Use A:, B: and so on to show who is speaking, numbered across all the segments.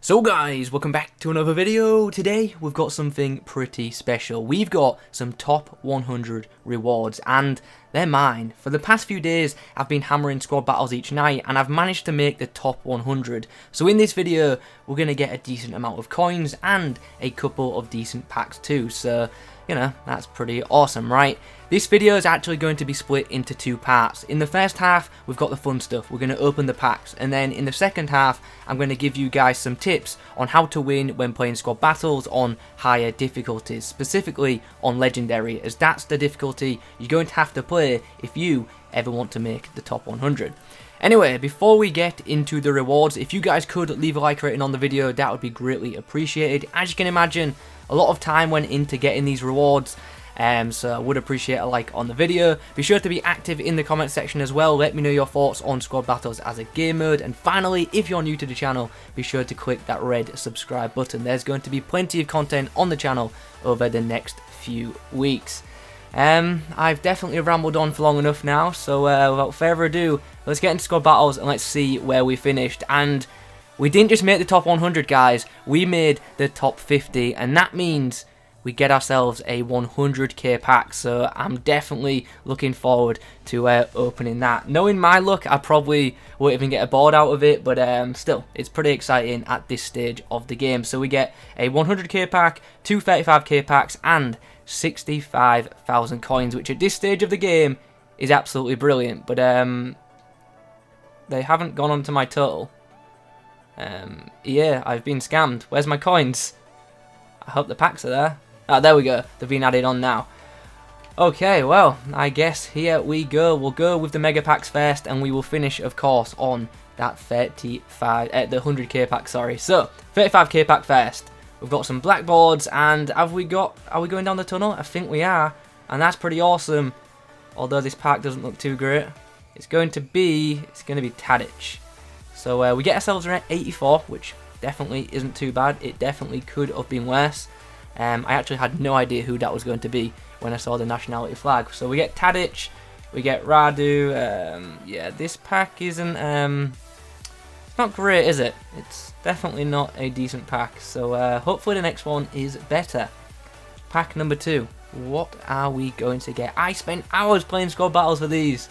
A: So guys, welcome back to another video. Today we've got something pretty special. We've got some top 100 rewards and they're mine. For the past few days I've been hammering squad battles each night and I've managed to make the top 100. So in this video we're going to get a decent amount of coins and a couple of decent packs too. So you know, that's pretty awesome, right? This video is actually going to be split into two parts. In the first half, we've got the fun stuff. We're going to open the packs. And then in the second half, I'm going to give you guys some tips on how to win when playing squad battles on higher difficulties. Specifically on Legendary, as that's the difficulty you're going to have to play if you ever want to make the top 100. Anyway, before we get into the rewards, if you guys could leave a like rating on the video, that would be greatly appreciated. As you can imagine, a lot of time went into getting these rewards, so I would appreciate a like on the video. Be sure to be active in the comment section as well. Let me know your thoughts on squad battles as a game mode. And finally, if you're new to the channel, be sure to click that red subscribe button. There's going to be plenty of content on the channel over the next few weeks. I've definitely rambled on for long enough now, so without further ado, let's get into squad battles and let's see where we finished. And we didn't just make the top 100, guys, we made the top 50, and that means we get ourselves a 100k pack, so I'm definitely looking forward to opening that. Knowing my luck, I probably won't even get a board out of it, but still, it's pretty exciting at this stage of the game. So we get a 100k pack, two 35k packs, and 65,000 coins, which at this stage of the game is absolutely brilliant, but they haven't gone onto my total. Yeah, I've been scammed. Where's my coins? I hope the packs are there. Ah, there we go. They've been added on now. Okay, well, I guess here we go. We'll go with the mega packs first, and we will finish, of course, on that the 100k pack, sorry. So, 35k pack first. We've got some blackboards, and are we going down the tunnel? I think we are, and that's pretty awesome. Although this pack doesn't look too great. It's going to be Tadic. So we get ourselves around 84, which definitely isn't too bad. It definitely could have been worse. I actually had no idea who that was going to be when I saw the nationality flag. So we get Tadic, we get Radu. Yeah, this pack isn't it's not great, is it? It's definitely not a decent pack. So hopefully the next one is better. Pack number 2. What are we going to get? I spent hours playing squad battles for these.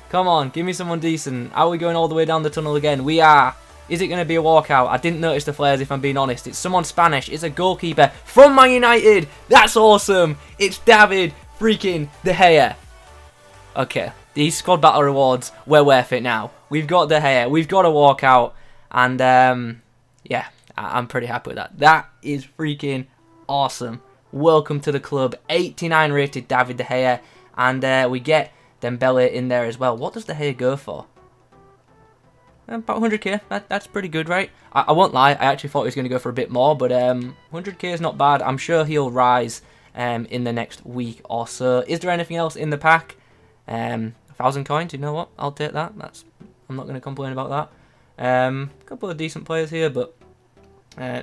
A: Come on, give me someone decent. Are we going all the way down the tunnel again? We are. Is it going to be a walkout? I didn't notice the flares, if I'm being honest. It's someone Spanish. It's a goalkeeper from Man United. That's awesome. It's David freaking De Gea. Okay, these squad battle rewards were worth it now. We've got De Gea. We've got a walkout. And, yeah, I'm pretty happy with that. That is freaking awesome. Welcome to the club. 89 rated David De Gea. And we get Dembele in there as well. What does De Gea go for? About 100k. That's pretty good, right? I won't lie, I actually thought he was going to go for a bit more, but 100k is not bad. I'm sure he'll rise in the next week or so. Is there anything else in the pack? 1,000 coins, you know what? I'll take that. I'm not going to complain about that. A couple of decent players here, but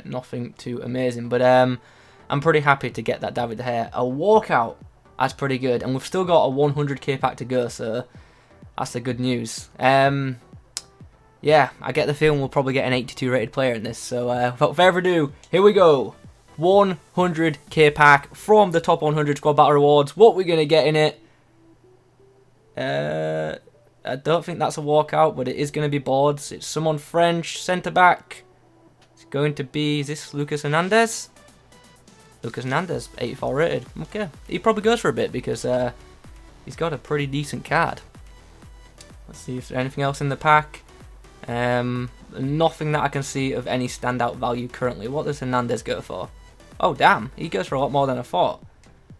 A: nothing too amazing. But I'm pretty happy to get that David De Gea. A walkout. That's pretty good. And we've still got a 100k pack to go, so that's the good news. Yeah, I get the feeling we'll probably get an 82 rated player in this. So without further ado, here we go. 100k pack from the top 100 squad battle rewards. What we're going to get in it? I don't think that's a walkout, but it is going to be boards. It's someone French, centre back. It's going to be, is this Lucas Hernandez? Lucas Hernandez, 84 rated. Okay, he probably goes for a bit because he's got a pretty decent card. Let's see if there's anything else in the pack. Nothing that I can see of any standout value currently. What does Hernandez go for? Oh damn, he goes for a lot more than I thought.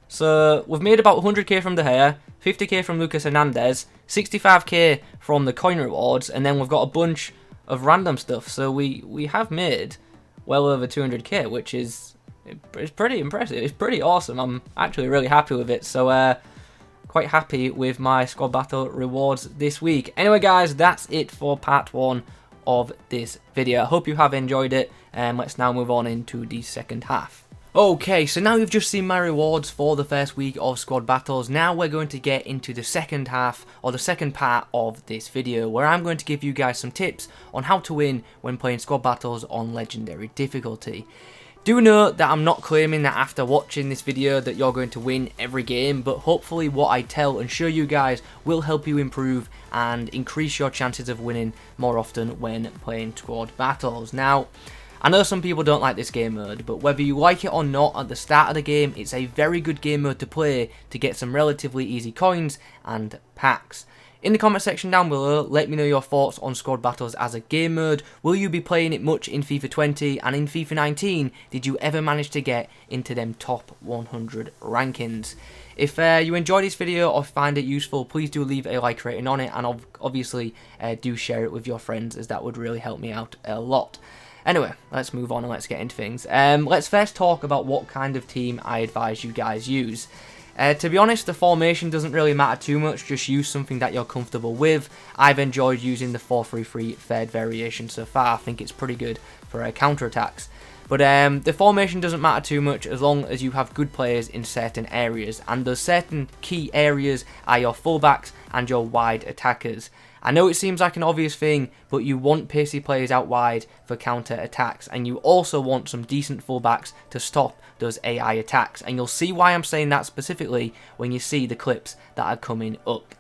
A: So we've made about 100k from De Gea, 50k from Lucas Hernandez, 65k from the coin rewards, and then we've got a bunch of random stuff. So we have made well over 200k, which is pretty impressive. It's pretty awesome. I'm actually really happy with it. So quite happy with my squad battle rewards this week. Anyway guys, that's it for part 1 of this video. I hope you have enjoyed it, and let's now move on into the second half. Okay, so now you've just seen my rewards for the first week of squad battles. Now we're going to get into the second half, or the second part of this video, where I'm going to give you guys some tips on how to win when playing squad battles on legendary difficulty. Do note that I'm not claiming that after watching this video that you're going to win every game, but hopefully what I tell and show you guys will help you improve and increase your chances of winning more often when playing squad battles. Now, I know some people don't like this game mode, but whether you like it or not, at the start of the game, it's a very good game mode to play to get some relatively easy coins and packs. In the comment section down below, let me know your thoughts on squad battles as a game mode. Will you be playing it much in FIFA 20 and in FIFA 19? Did you ever manage to get into them top 100 rankings? If you enjoyed this video or find it useful, please do leave a like rating on it, and obviously do share it with your friends, as that would really help me out a lot. Anyway, let's move on and let's get into things. Let's first talk about what kind of team I advise you guys use. To be honest, the formation doesn't really matter too much, just use something that you're comfortable with. I've enjoyed using the 4-3-3 third variation so far. I think it's pretty good for counter-attacks. But the formation doesn't matter too much as long as you have good players in certain areas, and those certain key areas are your fullbacks and your wide attackers. I know it seems like an obvious thing, but you want pacey players out wide for counter attacks, and you also want some decent fullbacks to stop those AI attacks, and you'll see why I'm saying that specifically when you see the clips that are coming up.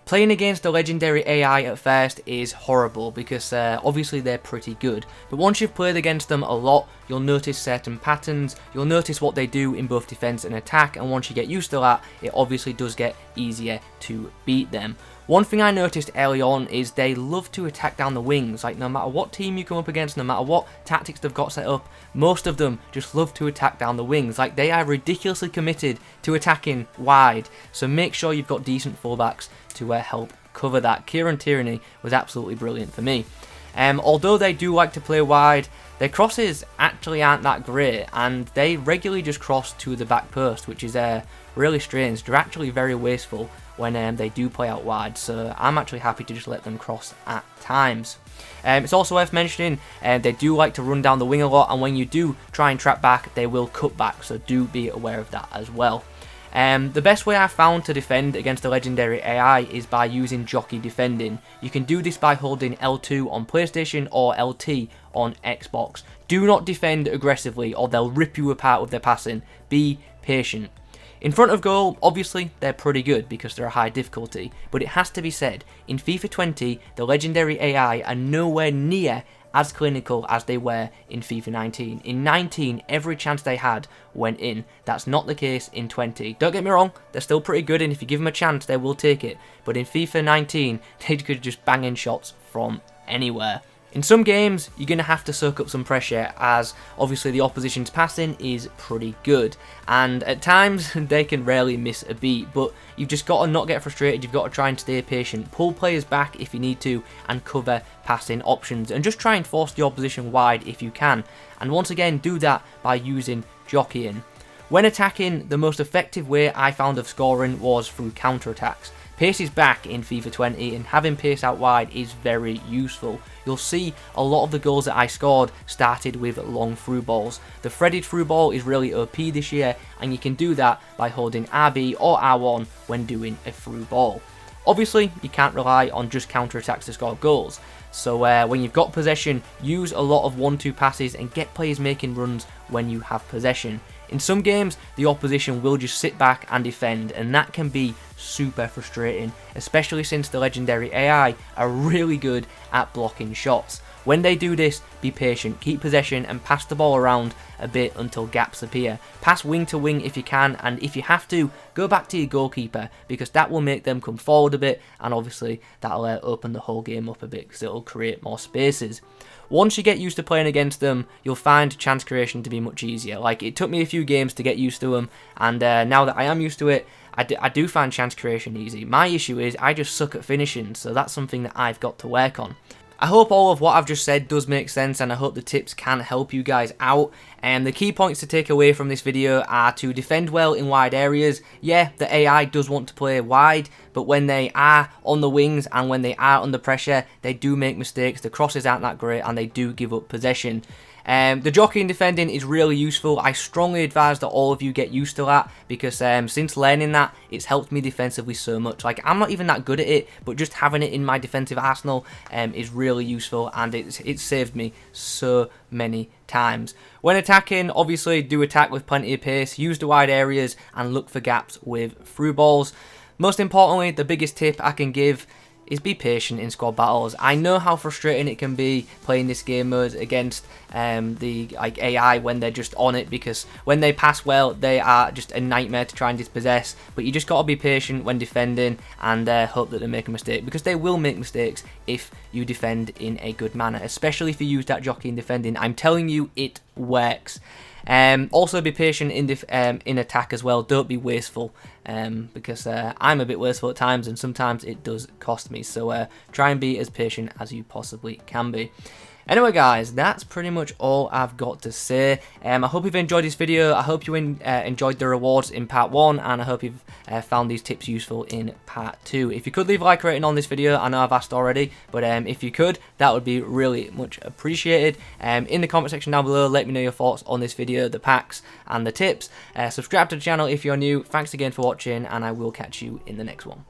A: Playing against the legendary AI at first is horrible because obviously they're pretty good, but once you've played against them a lot, you'll notice certain patterns, you'll notice what they do in both defense and attack, and once you get used to that, it obviously does get easier to beat them. One thing I noticed early on is they love to attack down the wings. Like, no matter what team you come up against, no matter what tactics they've got set up, most of them just love to attack down the wings. Like, they are ridiculously committed to attacking wide, so make sure you've got decent fullbacks to help cover that. KieronSFF was absolutely brilliant for me. Although they do like to play wide, their crosses actually aren't that great, and they regularly just cross to the back post, which is really strange. They're actually very wasteful when they do play out wide, so I'm actually happy to just let them cross at times. It's also worth mentioning they do like to run down the wing a lot, and when you do try and trap back, they will cut back, so do be aware of that as well. The best way I've found to defend against the legendary AI is by using jockey defending. You can do this by holding L2 on PlayStation or LT on Xbox. Do not defend aggressively or they'll rip you apart with their passing. Be patient. In front of goal, obviously, they're pretty good because they're a high difficulty, but it has to be said, in FIFA 20, the legendary AI are nowhere near as clinical as they were in FIFA 19. In 19, every chance they had went in. That's not the case in 20. Don't get me wrong, they're still pretty good, and if you give them a chance, they will take it. But in FIFA 19, they could just bang in shots from anywhere. In some games, you're going to have to soak up some pressure, as obviously the opposition's passing is pretty good, and at times they can rarely miss a beat, but you've just got to not get frustrated, you've got to try and stay patient, pull players back if you need to, and cover passing options, and just try and force the opposition wide if you can, and once again do that by using jockeying. When attacking, the most effective way I found of scoring was through counter-attacks. Pace is back in FIFA 20, and having pace out wide is very useful. You'll see a lot of the goals that I scored started with long through balls. The threaded through ball is really OP this year, and you can do that by holding RB or R1 when doing a through ball. Obviously, you can't rely on just counter-attacks to score goals, so when you've got possession, use a lot of 1-2 passes and get players making runs when you have possession. In some games, the opposition will just sit back and defend, and that can be super frustrating, especially since the legendary AI are really good at blocking shots. When they do this, be patient, keep possession and pass the ball around a bit until gaps appear. Pass wing to wing if you can, and if you have to, go back to your goalkeeper, because that will make them come forward a bit, and obviously that'll open the whole game up a bit because it'll create more spaces. Once you get used to playing against them, you'll find chance creation to be much easier. Like, it took me a few games to get used to them, and now that I am used to it, I do find chance creation easy. My issue is I just suck at finishing, so that's something that I've got to work on. I hope all of what I've just said does make sense, and I hope the tips can help you guys out. And the key points to take away from this video are to defend well in wide areas. Yeah, the AI does want to play wide, but when they are on the wings and when they are under pressure, they do make mistakes. The crosses aren't that great and they do give up possession. The jockeying defending is really useful. I strongly advise that all of you get used to that, because since learning that, it's helped me defensively so much. Like, I'm not even that good at it, but just having it in my defensive arsenal is really useful, and it's saved me so many times. When attacking, obviously do attack with plenty of pace, use the wide areas, and look for gaps with through balls. Most importantly, the biggest tip I can give is be patient in squad battles. I know how frustrating it can be playing this game mode against the AI when they're just on it, because when they pass well, they are just a nightmare to try and dispossess. But you just got to be patient when defending, and hope that they make a mistake, because they will make mistakes if you defend in a good manner, especially if you use that jockey in defending. I'm telling you, it works. Also be patient in attack as well. Don't be wasteful, because I'm a bit wasteful at times, and sometimes it does cost me. So try and be as patient as you possibly can be. Anyway guys, that's pretty much all I've got to say. I hope you've enjoyed this video. I hope you enjoyed the rewards in part 1, and I hope you've found these tips useful in part 2. If you could leave a like rating on this video, I know I've asked already, but if you could, that would be really much appreciated. In the comment section down below, let me know your thoughts on this video, the packs and the tips. Subscribe to the channel if you're new. Thanks again for watching, and I will catch you in the next one.